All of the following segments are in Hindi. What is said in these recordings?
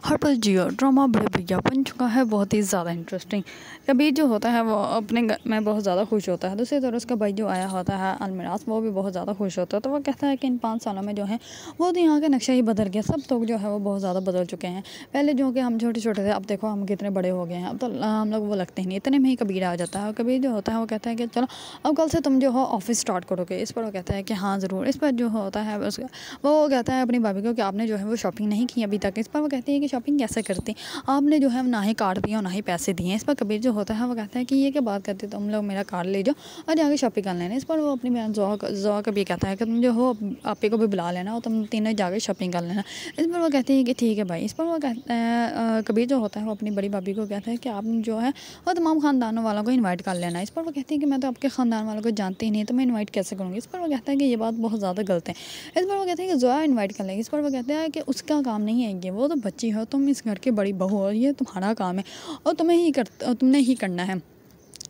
हर्बल जियो ड्रामा बड़े भैया बन चुका है बहुत ही ज़्यादा इंटरेस्टिंग। कबीर जो होता है वो अपने घर में बहुत ज़्यादा खुश होता है। दूसरी तरफ उसका भाई जो आया होता है अलमिराज, वो भी बहुत ज़्यादा खुश होता है। तो वो कहता है कि इन 5 सालों में जो है वो तो यहाँ का नक्शा ही बदल गया, सब लोग जो है वो बहुत ज़्यादा बदल चुके हैं। पहले जो कि हम छोटे छोटे थे, अब देखो हम कितने बड़े हो गए हैं। अब तो हम लोग वो लगते ही नहीं, इतने में ही कबीर आ जाता है। और कबीर जो होता है वो कहता है कि चलो अब कल से तुम जो हो ऑफिस स्टार्ट करोगे। इस पर वो कहता है कि हाँ ज़रूर। इस पर जो होता है वो कहता है अपनी भाभी को कि आपने जो है वो शॉपिंग नहीं की अभी तक। इस पर वो कहती है कि शॉपिंग कैसे करती, आपने जो है ना ही कार्ड दिया और ना ही पैसे दिए। इस पर कबीर जो होता है वो कहता है कि ये क्या बात करती, तुम लोग मेरा कार्ड ले जाओ और जाके शॉपिंग कर लेना। इस पर वो अपनी बहन जोआ को भी कहता है कि तुम जो हो आपी को भी बुला लेना और तुम तीनों जाके शॉपिंग कर लेना। इस पर वो कहती है कि ठीक है भाई। इस पर वो कहता है कबीर जो होता है वो अपनी बड़ी भाभी को कहता है कि आप जो है वो तमाम ख़ानदानों वालों को इन्वाइट कर लेना। इस पर वो कहती है कि मैं तो आपके ख़ानदान वालों को जानती ही नहीं, तो मैं इन्वाइट कैसे करूँगी। इस पर वो कहता है कि ये बात बहुत ज़्यादा गलत है। इस पर वो कहते हैं कि जोया इन्वाइट कर लेगी। इस पर वो कहते हैं कि उसका काम नहीं है, ये वो तो बच्ची हो, तुम इस घर की बड़ी बहू हो, ये तुम्हारा काम है और तुमने ही करना है।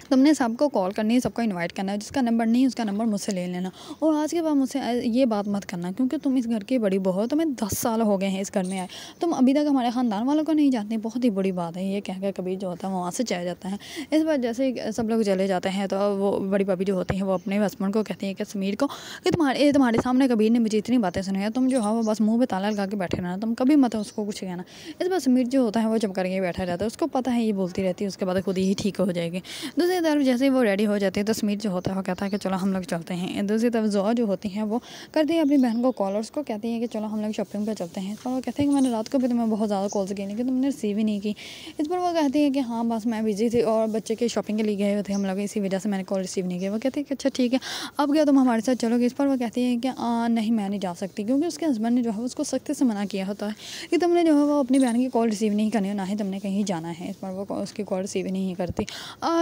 तुमने सबको कॉल करनी है, सबको इनवाइट करना है। जिसका नंबर नहीं उसका नंबर मुझसे ले लेना और आज के बाद मुझसे ये बात मत करना, क्योंकि तुम इस घर की बड़ी बहू हो। तुम्हें 10 साल हो गए हैं इस घर में आए, तुम अभी तक हमारे ख़ानदान वालों को नहीं जानती, बहुत ही बड़ी बात है। ये कहकर कबीर जो होता है वो वहाँ से चला जाता है। इस बार जैसे ही सब लोग चले जाते हैं तो वो बड़ी भाभी जो होती है वो अपने हस्बैंड को कहती है कि समीर को कि तुम्हारे सामने कबीर ने मुझे इतनी बातें सुनाई है, तुम जो है वो बस मुँह पर ताला लगा के बैठे रहना, तुम कभी मत उसको कुछ कहना। इस बार समीर जो होता है वो चुप करके बैठा रहता है, उसको पता है ये बोलती रहती है, उसके बाद खुद ही ठीक हो जाएगी। दूसरी तरफ जैसे ही वो रेडी हो जाती है तो समीर जो होता है वो कहता है कि चलो हम लोग चलते हैं। दूसरी तरफ जोआ जो होती है वो करती है अपनी बहन को कॉल और उसको कहती है कि चलो हम लोग शॉपिंग पे चलते हैं। पर वो कहते हैं कि मैंने रात को भी तुम्हें बहुत ज़्यादा कॉल्स की, लेकिन तुमने रिसीव ही नहीं की। इस पर वो कहती है कि हाँ बस मैं बिजी थी और बच्चे के शॉपिंग के लिए गए हुए थे हम लोग, इसी वजह से मैंने कॉल रिसीव नहीं किया। वो कहती है कि अच्छा ठीक है, अब क्या तुम हमारे साथ चलोगे। इस पर वो कहती है कि नहीं मैं नहीं जा सकती, क्योंकि उसके हस्बैंड ने जो है उसको सख्ती से मना किया होता है कि तुमने जो है वो अपनी बहन की कॉल रिसीव नहीं करनी, ना ही तुमने कहीं जाना है। इस पर वो उसकी कॉल रिसीव नहीं करती।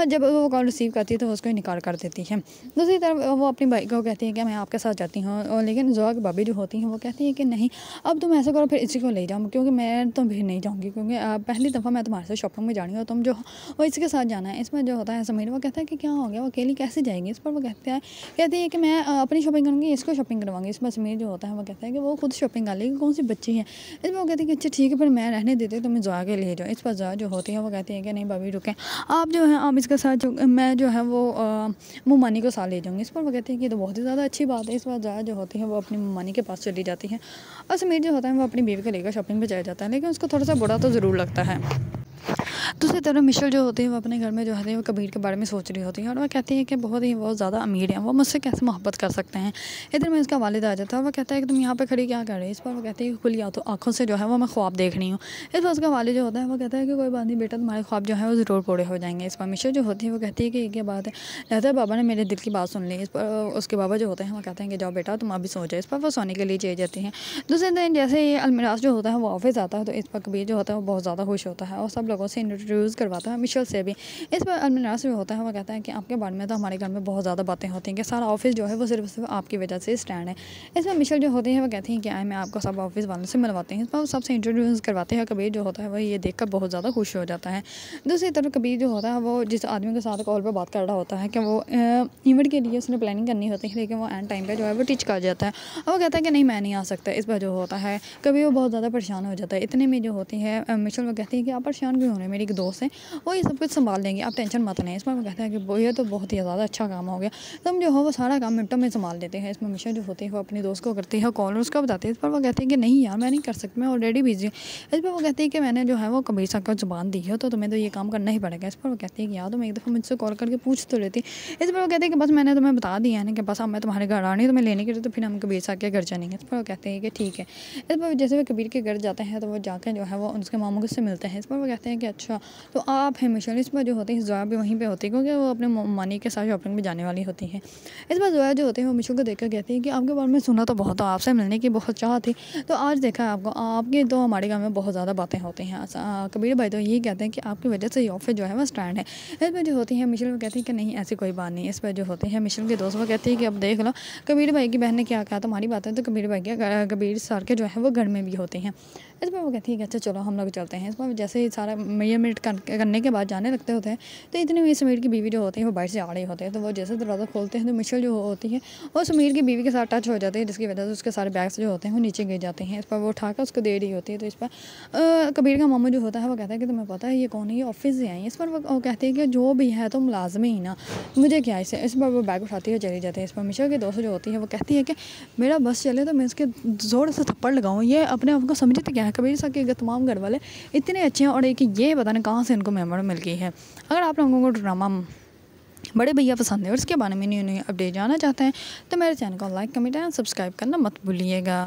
जब वो कॉल रिसीव करती है तो उसको इनकार कर देती है। दूसरी तरफ वो अपनी भाई को कहती है कि मैं आपके साथ जाती हूँ, और लेकिन जोआ की भाभी जो होती हैं वो कहती है कि नहीं अब तुम ऐसा करो फिर इसी को ले जाओ, क्योंकि मैं तो भी नहीं जाऊँगी, क्योंकि पहली दफ़ा मैं तुम्हारे साथ शॉपिंग में जानी हो, तुम जो वो इसके साथ जाना है। इसमें जो होता है समीर वो कहता है कि क्या हो गया, वो अकेली कैसे जाएगी। इस पर वो कहती है कि मैं अपनी शॉपिंग करूँगी, इसको शॉपिंग करवाऊंगी। इस पर समीर जो होता है वो कहता है कि वो खुद शॉपिंग कर लेगी, कौन सी बच्ची है। इसमें वो कहती है कि अच्छा ठीक है फिर मैं रहने देती हूँ, तुम्हें जोआ के ले जाओ। इस पर जोआ जो होती है वो कहती है कि नहीं भाभी रुकें, आप जो है आप इसके साथ मैं जो है वो मुमानी को साथ ले जाऊँगी। इस पर वो कहती है कि तो बहुत ही ज़्यादा अच्छी बात है। इस बार जोया जो होती है वो अपनी मुमानी के पास चली जाती है और समीर जो होता है वो अपनी बीवी को लेकर शॉपिंग पे चला जाता है, लेकिन उसको थोड़ा सा बुरा तो ज़रूर लगता है। दूसरी तरफ मिशेल जो होती है वो अपने घर में जो है वो कबीर के बारे में सोच रही होती है और वह कहती है कि बहुत ज़्यादा अमीर हैं, वो मुझसे कैसे मोहब्बत कर सकते हैं। इधर में उसका वालिद आ जाता है, वो कहता है कि तुम यहाँ पे खड़ी क्या कर रही है। इस पर वो कहती है कि खुली आँखों से जो है वो मैं ख्वाब देख रही हूँ। इस पर उसका वालिद जो होता है वो कहता है कि कोई बात नहीं बेटा, तुम्हारे ख्वाब जो है वो ज़रूर पूरे हो जाएंगे। इस पर मिशेल जो होती है वो कहती है कि क्या बात है, कहता है बाबा ने मेरे दिल की बात सुन ली। इस पर उसके बाबा जो होते हैं वो कहते हैं कि जाओ बेटा तुम अभी सो जाओ। इस पर वो सोने के लिए चले जाती हैं। दूसरे दिन जैसे ही अलमिराज जो होता है वो ऑफिस आता है तो इस पर कबीर जो होता है वो बहुत ज़्यादा खुश होता है और सब लोगों से इंट्रोड्यूस करवाता है मिशेल से भी। इस पर अलमिराज जो होता है वो कहता है कि आपके बारे में तो हमारे घर में बहुत ज़्यादा बातें होती हैं कि सारा ऑफिस जो है वो सिर्फ आपकी वजह से स्टैंड है। इसमें मिशेल जो होती है वो कहती हैं कि आए मैं आपको सब ऑफिस वालों से मिलवाते हैं। इस पर सबसे इंट्रोड्यूस करवाते हैं। कबीर जो होता है वो ये देखकर बहुत ज़्यादा खुश हो जाता है। दूसरी तरफ कबीर जो होता है वो जिस आदमी के साथ कॉल पर बात कर रहा होता है कि वो इवेंट के लिए उसने प्लानिंग करनी होती है, लेकिन वो एंड टाइम पर जो है वो टीच कर जाता है और वो कहता है कि नहीं मैं नहीं आ सकता। इस पर जो होता है कभी वो बहुत ज़्यादा परेशान हो जाता है। इतने में जो होती है मिशेल वो कहती है कि आप परेशान क्यों हो रहे हैं, मेरी एक दोस्त है वो ये सब कुछ संभाल देंगे, आप टेंशन मत लें। इसमें वो कहता है कि ये तो बहुत ही ज़्यादा अच्छा काम हो गया, तुम जो हो वो सारा काम मिनटों में संभाल देते हैं। इसमें मिशेल जो होती है वो अपनी दोस्त को करती है कॉल और उसको बताती है। इस पर वो कहती है कि नहीं यार मैं नहीं कर सकती, मैं ऑलरेडी बिजी हूँ। इस पर वो कहती है कि मैंने जो है वो कबीर साहब को ज़ुबान दी है तो तुम्हें तो ये काम करना ही पड़ेगा। इस पर वो कहती है कि यार तुम एक दफ़ा मुझसे कॉल करके पूछ तो लेती। इस पर वो कहती है कि बस मैंने तुम्हें बता दिया है ना कि बस अब मैं तुम्हारे घर आनी तुम्हें लेने के लिए, तो फिर हम कबीर साहब के घर चलेंगे। इस पर वो कहते हैं कि ठीक है। इस पर जैसे वो कबीर के घर जाते हैं तो वो जाकर जो है वो उसके मामू से मिलते हैं। इस पर वो कहते हैं कि अच्छा तो आप हैं मिशेल। इस पर जो होती है जोया भी वहीं पे होती है, क्योंकि वो अपने मानी के साथ शॉपिंग में जाने वाली होती है। इस बार जोया जो होती है वो मिशेल को देखकर कहती है कि आपके बारे में सुना तो बहुत, आपसे मिलने की बहुत चाह थी, तो आज देखा है आपको, आपके तो हमारे घर में बहुत ज़्यादा बातें होती हैं। कबीर भाई तो यही कहते हैं कि आपकी वजह से ये ऑफिस जो है वो स्टैंड है। इस पर जो होती है मिशेल वो कहती है कि नहीं ऐसी कोई बात नहीं। इस पर जो होती है मिशेल के दोस्त वो कहती है कि अब देख लो कबीर भाई की बहन ने क्या कहा, तुम्हारी बातें तो कबीर भाई के कबीर सर के जो है वो घर में भी होती हैं। इस पर वो कहती है कि अच्छा चलो हम लोग चलते हैं। इस पर जैसे ही सारा मेजरमेंट करने के बाद जाने लगते होते हैं, तो इतने में समीर की बीवी जो होती है वो बाहर से आ रही होते हैं। तो वो जैसे दरवाज़ा खोलते हैं तो मिशेल जो होती है वो समीर की बीवी के साथ टच हो जाती है, जिसकी वजह से उसके सारे बैग्स जो होते हैं वो नीचे गिर जाते हैं। इस पर वो उठाकर उसको दे रही होती है। तो इस पर कबीर का मामू जो होता है वो कहता है कि तुम्हें पता है ये कौन है, ये ऑफिस से आई है। इस पर वो कहते हैं कि जो भी है तो मुलाजम ही ना, मुझे क्या इसे। इस पर वो बैग उठाती है चली जाती है। इस पर मिशेल की दोस्त जो होती है वो कहती है कि मेरा बस चले तो मैं इसके ज़ोर से थप्पड़ लगाऊँ, ये अपने आप को समझते क्या है। कबीर साहब के तमाम घर वाले इतने अच्छे हैं और एक ये पता नहीं कहाँ से इनको मेमोरी मिल गई है। अगर आप लोगों को ड्रामा बड़े भैया पसंद है और इसके बारे में न्यू अपडेट जानना चाहते हैं तो मेरे चैनल को लाइक कमेंट एंड सब्सक्राइब करना मत भूलिएगा।